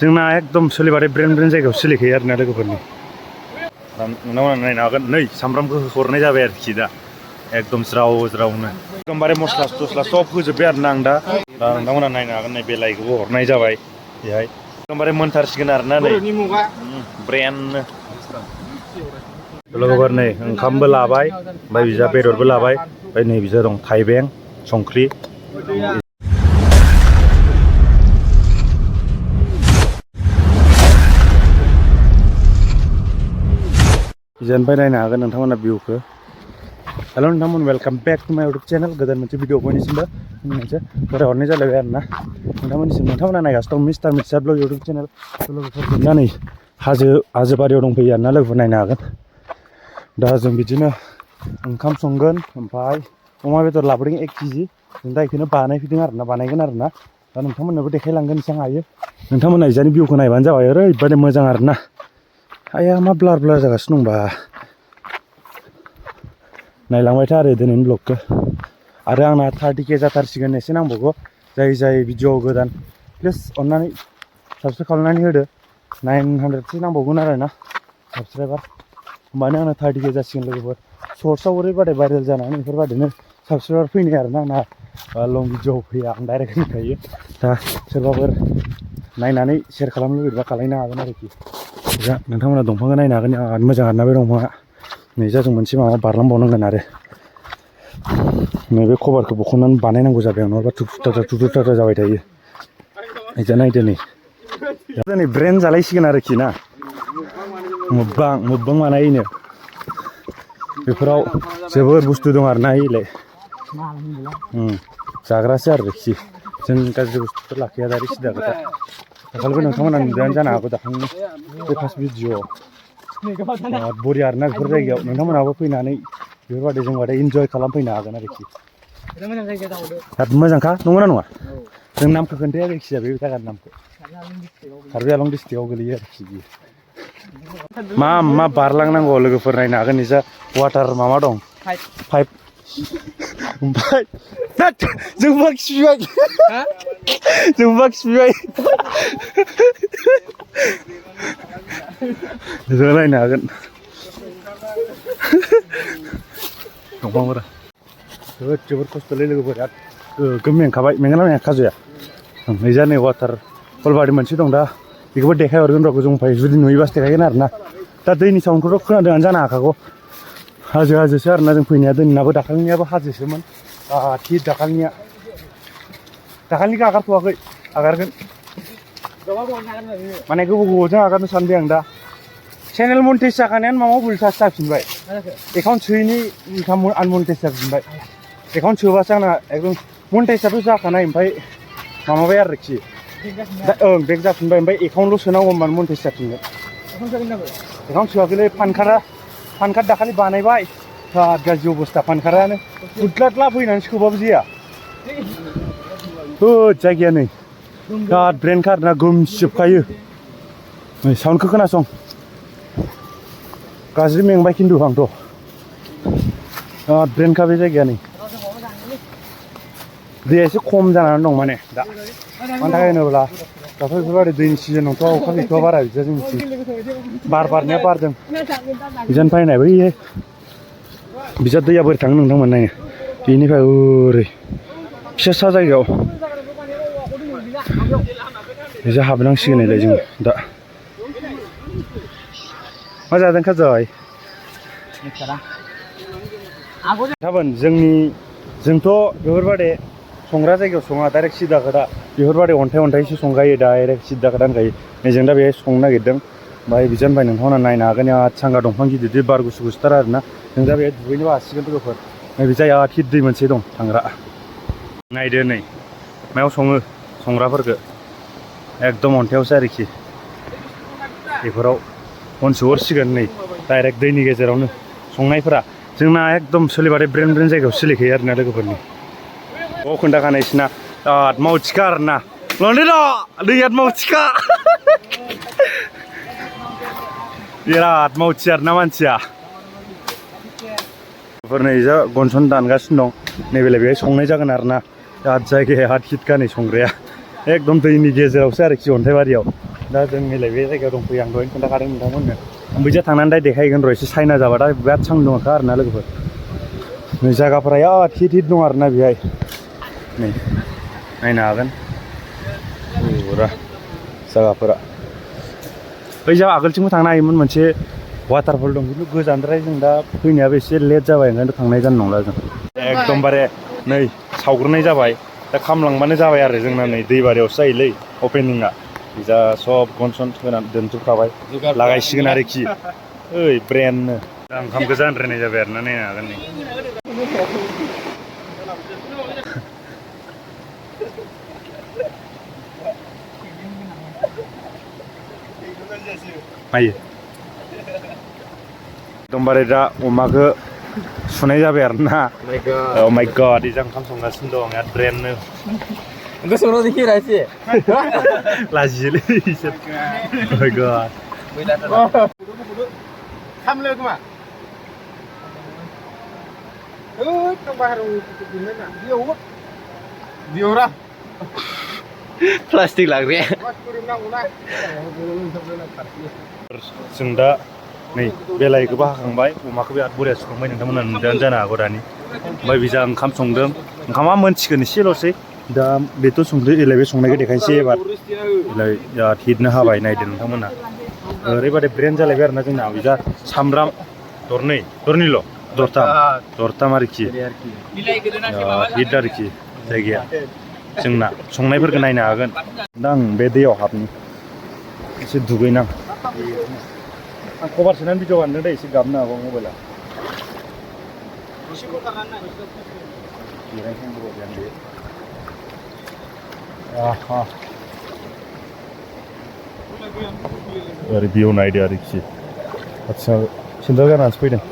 जोंना एकदम सोलिबाथाय ब्रेन जायगायाव सोलिखायो आरोना लोगोफोरनि नोंथांमोना नायनो हागोन नै सामब्रामखौ हरनाय जाबाय आरोखि दा एकदम ज्रावनो एकदमबारे मस्ला थस्ला सब होजोब्बाय आरोना आं दा नोंथांमोना नायनो हागोन नै बेलाइखौबो हरनाय जाबाय बेहाय एकदमबारे मोनथारसिगोन आरोना नै ब्रेननो लोगोफोर नै ओंखामबो लाबाय ओमफ्राय बिजा बेदरबो लाबाय ओमफ्राय नै बिजा दं थाइबें संख्रि बिजानिफ्राय नायनो हागोन नोंथांमोना भिउखौ हेल' नोंथांमोन वेलकाम बेक टु माय इउटुब चेनेल गोदान मोनसे भिडिअ बयनिसिमबो मोनसे फरायहरनाय जालायबाय आरोना नोंथांमोना नायगासिनो दं मिस्टार मिथिसार ब्लग इउटुब चेनेल लोगोफोर जोबना नै हाजो बारियाव दंफैयो आरोना लोगोफोर नायनो हागोन दा जों बिदिनो ओंखाम संगोन ओमफ्राय अमा बेदर लाबोदों 1 केजि जों दा बेखौनो बानायगोन आरोना दा नोंथांमोननोबो देखायलांगोन एसेबां हायो नोंथांमोना इजानि भिउखौ नायबानो जाबाय ओरैबायदि मोजां आरोना आया मा ब्लार जागासिनो दंबा नायलांबाय था आरो दिनैनि ब्लगखौ आरो आंना 30K जाथारसिगोन एसे नांबावगौ जाय भिडिअ गोदान प्लिज अननानै साबस्क्राइब खालामनानै होदो 900सो नांबावगोन आरोना साबस्क्राइबार होमबानो आंना 30K जासिगोन लोगोफोर सर्ट्सआव ओरैबादि भाइरेल जानानै बेफोरबादिनो साबस्क्राइबार फैनाय आरोना आंना लं भिडिअ फैया आं डाइरेक्ट होनखायो दा सोरबाफोर नायनानै शेयार खालामनो लुबैबा खालामनो हागोन आरोखि दा नोंथांमोना दंफांखौ नायनो हागोन आंहा मोजां आरोना बे दंफाङा नै जा जों मोनसे माबा बारलांबावनांगोन आरो नैबे कभारखौ बख'नानै बानायनांगौ जाबाय आं नङाबा थुथुथाथा जाबाय थायो इजा नायदो नै ब्रेन जालायसिगोन आरोखि ना मोब्बां बानायनो बेफोराव जोबोर बुस्थु दं आरोना इलाय जाग्रासो आरोखि जों गाज्रि बुस्थुफोर लाखिया दारि सिदा खोथा दाखालिबो नोंथांमोना नुदोंआनो जानो हागौ दाखालिनि बे फार्स्ट भिडिअ बरिया आरोना बेफोर जायगायाव नोंथांमोनाबो फैनानै बेफोरबायदि जोंबाथाय इन्जय खालामफैनो हागोन आरोखि बिराद मोजांखा नंगौना नङा जों नामखौ खोन्थाया जायखिजाया बे जायगानि नामखौ कार्बि आलं डिस्ट्रिक्टआव गोलैयो आरोखि बियो मा बारलांनांगौ लोगोफोर नायनो हागोन निजा वाटार माबा दं पाइप ओमफ्राय जोंबा खिफिबाय जों नायनो हागोन दंफांफोरा जोबोद खस्थ'लै लोगोफोर गोगोम मेंखाबाय मेंगोना मेङा खाजुया नैजा नै वाटार फलबारि मोनसे दं दा बेखौबो देखायहरगोन र' गोजौनिफ्राय जुदि नुयोबासो देखायगोन आरोना दा दैनि साउन्डखौथ' खोनादोंआनो जानो हाखागौ हाजोसो आरोना जों फैनाया दिनैनाबो दाखालिनियाबो हाजोसोमोन थिग दाखालिनिखौ आगारथ'वाखै आगारगोन माने गोबावजों आगारनो सानबाय आं दा चेनेल मनिटाइज जाखानायानो माबा उल्टासो जाफिनबाय एकाउन्ट सोयैनि उल्टा आनमनिटाइज जाफिनबाय एकाउन्ट सोबासो आंना एकदम मनिटाइजआथ' जाखानाय ओमफ्राय माबाबाय आरोखि ओं बेक जाफिनबाय ओमफ्राय एकाउन्टल' सोनांगौ होनबानो मनिटाइज जाफिनगोन एकाउन्ट सोआखैलै पान कार्ड दाखालि बानायबाय बिराद गाज्रि अबस्था पान कार्डआनो फुदलादला फैनानै सोबाबो जाया जायगाया नै बिराद ब्रेन खारोना गोमजोबखायो नै साउन्डखौ खोनासं गाज्रि मेंबाय खिन्थु आंथ' बिराद ब्रेनखा बे जायगाया नै दैया एसे खम जानानै दं माने दा मानि थाखाय होनोब्ला दाथ' बेफोरबायदि दैनि सिजन नंथ'आ अखा गैथ'आ बारा बिदिया जोंनिथिं बारनाया बारदों बिजानिफ्राय नाय बै बिजा दैया बोरै थाङो नोंथांमोन नायनो बेनिफ्राय ओरै फिसा जायगायाव बिजा हाबनांसिगोन नालाय जों दा मा जादों खाजाय गाबोन जोंथ' बेफोरबायदि संग्रा जायगायाव सङा डाइरेक्ट सिदा खोथा बेफोरबायदि अन्थाइसो संगायो डाइरेक्ट सिदा खोथा होनखायो नै जों दा बेहाय संनो नागिरदों ओमफ्राय बिजानिफ्राय नोंथांमोना नायनो हागोन सांगा दंफां गिदिर बार गुसुथार आरोना जों दा बेहाय दुगैनोबो हासिगोन लोगोफोर नै बे जायगा थिग दै मोनसे दं थांग्रा नायदो नै मायाव सङो संग्राफोरखौ एकदम अन्थायावसो आरोखि बेफोराव बनसो हरसिगोन नै डाइरेक्ट दैनि गेजेरावनो संनायफोरा जोंना एकदम सोलिबाथाय ब्रेन जायगायाव सोलिखायो आरोना लोगोफोरनि खोन्थाखानायसोना बिराद मावथिखा आरोना दैया मावथिखा बिराद मावथि आरोना मानसिया नै जा गनसन दानगासिनो दं नैबेलाय बेहाय संनाय जागोन आरोना बिराद जायगाया हात हिटखा नै संग्राया एकदम दैनि गेजेरावसो आरोखि अन्थाइबारियाव दा जों नैलाय बे जायगायाव दंफैयो आं दहायनो खोन्थाखादों नोंथांमोननो आं बैजा थांनानै दा देखायगोन र' एसे चाइना जाबा दा बिराद सान्दुंखा आरोना लोगोफोर नै जायगाफोरा बिराद हिट हिट दं आरोना बेहाय नै नायनो हागोन फुरा जायगाफोरा बै जा आगोलथिंबो थांनो हायोमोन मोनसे वाटारफल दं खिन्थु गोजानद्राय जों दा फैनायाबो एसे लेट जाबाय ओंखायनोथ' थांनाय जानाय नंला जों एकदमबारे नै सावग्रोनाय जाबाय दा खामलांबानो जाबाय आरो जोंना नै दैबारियावसो जायोलै अपेनिंआ जा सब गनसन होनानै दोनजोबखाबाय लागायसिगोन आरोखि ओइ ब्रेन्डनो दा ओंखाम गोजा रानद्रायनाय जाबाय आरोना नायनो हागोन नै मायो एकदमबारे दा अमाखौ सुनाय जाबाय आरोना oh my god इजा ओंखाम संगासिनो दं यार ब्रेन्डनो गोसोआव देखिरा एसे लाजियोलै इसोर oh my god खामलो खोमा ओइ नों बाहेराव दोननाय ना बेयावरा प्लास्टिक लाग्राया जों दा नै बेलायखौबो हाखांबाय अमाखौ बिराद बरिया सुखांबाय नोंथांमोना नुदों जानो हागौ दानि ओमफ्राय बिजा ओंखाम संदों ओंखामा मोनसिगोन एसेल'सै दा बेथ' संदो एलाय बे संनायखौ देखायनोसै एबार एलाय बिराद हिटनो हाबाय नायदो नोंथांमोना ओरैबादि ब्रेन्ड जालायबाय आरोना जोंना बिजा सामब्राम दरनैल' दरथाम आरोखि हिट आरोखि जायगाया जोंना संनायफोरखौ नायनो हागोन दा आं बे दैयाव हाबनि एसे दुगैनां आं कभार सोनानै भिडिअ बानायदों दै एसे गाबनो हागौ मबाइला ओरै भिउ नायदो आरोखि आदसा सेन्देल गाननानैसो फैदों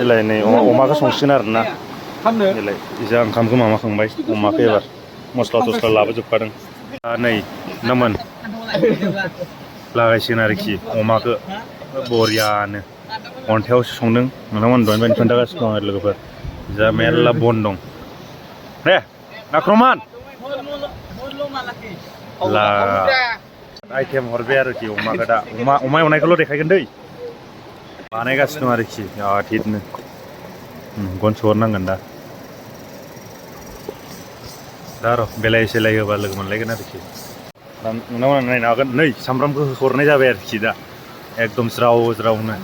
देलाय नै अमाखौ संसिगोन आरोना देलाय इजा ओंखामखौ मामाखांबाय अमाखौ एबार मस्ला थस्ला लाबोजोबखादों नै नोमोन लागायसिगोन आरोखि अमाखौ बरियानो अन्थायावसो संदों नोंथांमोन दहायनिफ्रायनो खोन्थागासिनो दं आरो लोगोफोर जा मेरला बन दं दे आक्रमान ला आइटेम हरबाय आरोखि अमाखौ दा अमा एवनायखौल' देखायगोन दै बानायगासिनो दं आरोखि बिराद हिटनो गन सहरनांगोन दा र' बेलाय सेलाय होबा लोगो मोनलायगोन आरोखि नोंथांमोना नायनो हागोन नै सामब्रामखौ हरनाय जाबाय आरोखि दा एकदम ज्राव ज्रावनो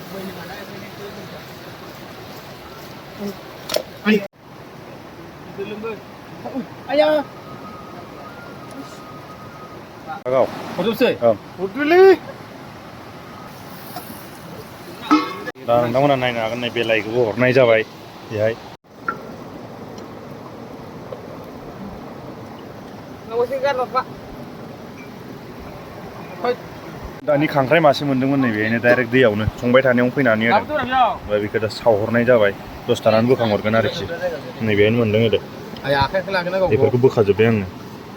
दा नोंथांमोना नायनो हागोन नै बेलायखौबो हरनाय जाबाय बेहाय दानि खांख्राइ मासे मोन्दोंमोन नै बेहायनो डाइरेक्ट दैयावनो संबाय थानायावनो फैनानै होदों ओमफ्राय बेखौ दा सावहरनाय जाबाय दसे थानानै बोखांहरगोन आरोखि नैबेहायनो मोन्दों होदो बेफोरखौ बोखाजोब्बाय आङो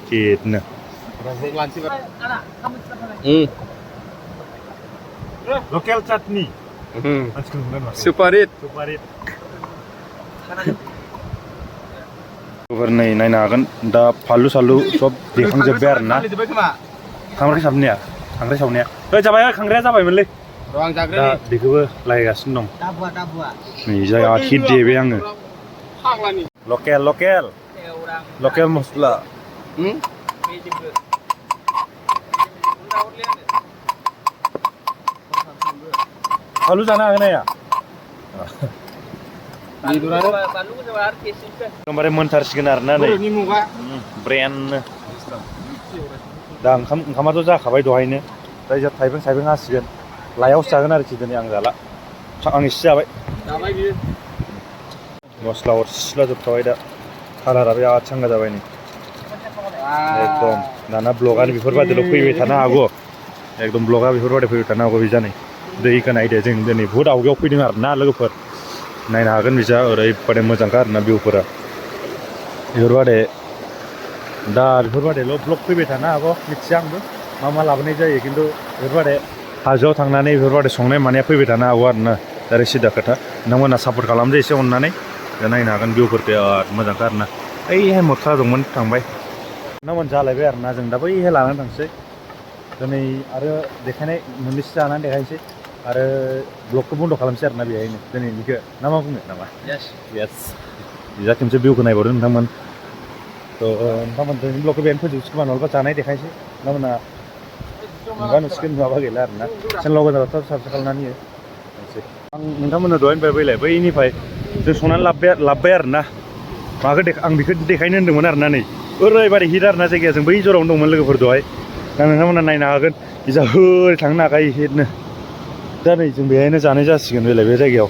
हिटनो लकेल चाटनि सुपार हिट नै नायनो हागोन दा फानलु सालु सब देखांजोब्बाय आरोना खांख्राइ सावनाया जाबाय खांख्राइया जाबायमोनलै दा बेखौबो लायगासिनो दं नै जायगा हिट देबाय आङो लकेल मस्ला फानलु जानो हागोन नाया एकदमबारे मोनथारसिगोन आरोना नै ब्रेन्डनो दा ओंखामाथ' जाखाबाय दहायनो दा जा थाइबें हासिगोन लायावसो जागोन आरोखि दिनै आं जाला आं एसे जाबाय मस्ला हरसिला जोबखाबाय दा कालारा बिराद सांगा जाबाय नै एकदम दाना ब्लगानो बेफोरबादिल' फैबाय थानो हागौ एकदम ब्लगा बेफोरबादि फैबाय थानो हागौ बिजा नै दैखौ नायदो जों दिनै बुहुद आवगायाव फैदों आरोना लोगोफोर नायनो हागोन बिजा ओरैबादि मोजांखा आरोना भिउफोरा बेफोरबादि दा बेफोरबादिल' ब्लग फैबाय थानो हागौ मिथिया आंबो मा लाबोनाय जायो खिन्थु बेफोरबादि हाजोआव थांनानै बेफोरबादि संनाय मानाया फैबाय थानो हागौ आरोना डाइरेक्ट सिदा खोथा नोंथांमोना सापर्ट खालामदो एसे अननानै दा नायनो हागोन भिउफोरखौ बिराद मोजांखा आरोना ओइहाय मोख्रा दंमोन थांबाय नोंथांमोन जालायबाय आरोना जों दा बैहाय लानानै थांसै दिनै आरो देखायनाय मोननैसो जानानै देखायनोसै आरो ब्लगखौ बन्द' खालामसै आरोना बेहायनो दिनैनिखौ ना मा बुङो नामा येस जा खेमसे भिउखौ नायबावदो नोंथांमोन थ' नोंथांमोन दिनैनि ब्लगखौ बेहायनो फोजोबसै खोमा नङाबा जानाय देखायनोसै नोंथांमोना नुबा नुसिगोन नुवाबा गैला आरोना चेनेलाव गोदानबाथ' साबसक्राइब खालामनानै हो आं नोंथांमोननो दहायनिफ्राय बैलाय बैनिफ्राय जों संनानै लाबबाय आरोना माखौ आं बेखौ देखायनो होन्दोंमोन आरोना नै ओरैबायदि हिट आरोना जायगाया जों बै जरावनो दंमोन लोगोफोर दहाय दा नोंथांमोना नायनो हागोन इजा होरै थांनो हाखायो हिटनो दा नै जों बेहायनो जानाय जासिगोन बेलाय बे जायगायाव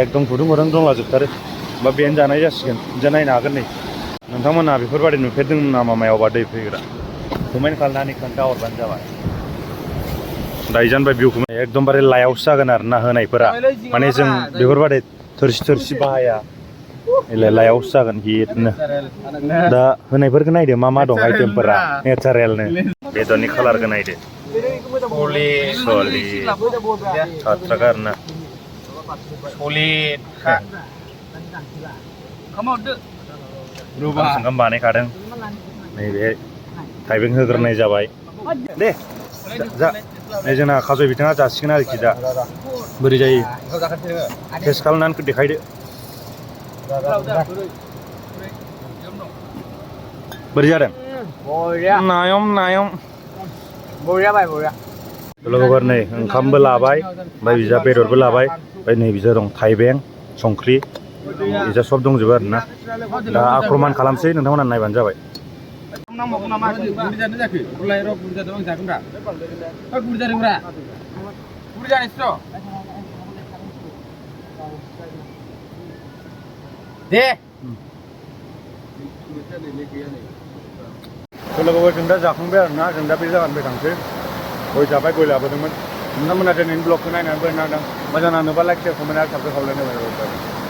एकदम गुदुं गुदुं दंलाजोबथारो बा बेहायनो जानाय जासिगोन जा नायनो हागोन नै नोंथांमोना बेफोरबायदि नुफेरदों नामा मायावबा दै फैग्रा कमेन्ट खालामनानै खोन्थाहरबानो जाबाय दाइजानबाय भिउखौ एकदमबारे लायावसो जागोन आरोना होनायफोरा माने जों बेफोरबायदि थोरसि बाहाया लायावसो जागोन हिटनो दा होनायफोरखौ नायदो मा मा दं आइटेमफोरा नेचारेलनो बेदरनि कालारखौ नायदो सलिड सातराखा आरोना सलिड ओंखाम बानायखादों नैबे थाइबें होग्रोनाय जाबाय दे जा नै जोंना खाजय बिथाङा जासिगोन आरोखि दा बोरै जायो टेस्ट खालामनानै देखायदो बोरै जादों नायम लोगोफोर नै ओंखामबो लाबाय ओमफ्राय बिजा बेदरबो लाबाय ओमफ्राय नै बिजा दं थाइबें संख्रि बिजा सब दंजोबो आरोना दा आक्रमान खालामसै नोंथांमोना नायबानो जाबाय दे लोगोफोर जों दा जाखांबाय आरोना जों दा बे जायगानिफ्राय थांसै गय जाबाय गय लाबोदोंमोन नोंथांमोना दिनैनि ब्लगखौ नायनानै बोरै नांदों मोजां नांदोंबा लाइक शेयार कमेन्ट आरो साबस्क्राइब खालामनाय जाबाय